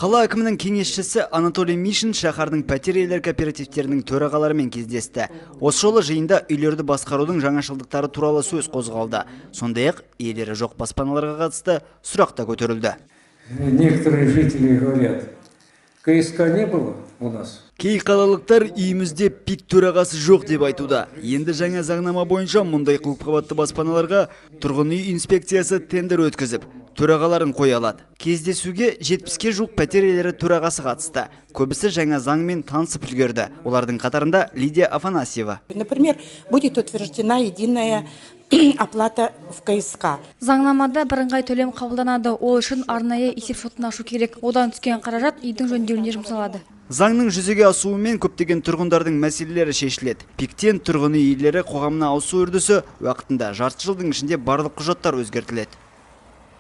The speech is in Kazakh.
Қала әкімінің кеңесшісі Анатолий Мишин шаһардың пәтер иелер кооперативтерінің төрағаларымен кездесті. Осы жолы жиында үйлерді басқарудың жаңашылдықтары туралы сөз қозғалды. Сондай-ақ иелері жоқ баспаналарға қатысты сұрақ та көтерілді. Некоторые жители говорят, КСК не было у нас. Кей қалалықтар үйімізде ПИК төрағасы жоқ деп айтуда. Енді жаңа заңнама бойынша мұндай көпқабатты баспаналарға тұрғын үй инспекциясы тендер өткізіп, төрағаларын қоя алады. Кездесуге 70-ке жуық пәтер иелері төрағасы қатысты. Көбісі жаңа заңмен танысып үлгерді. Олардың қатарында Лидия Афанасьева. Например, будет утверждена единая оплата в КСК. Заңнамада бірыңғай төлем қабылданады. Ол үшін арнайы есепшотын ашу керек. Одан түскен қаражат үйдің жөнделуіне жұмсалады. Заңның жүзеге асуымен көптеген тұрғындардың мәселелері шешіледі. ПИК-тен тұрғын үй иелері қоғамына ауысу үрдісі уақытында жарты жылдың ішінде барлық құжаттар өзгертіледі.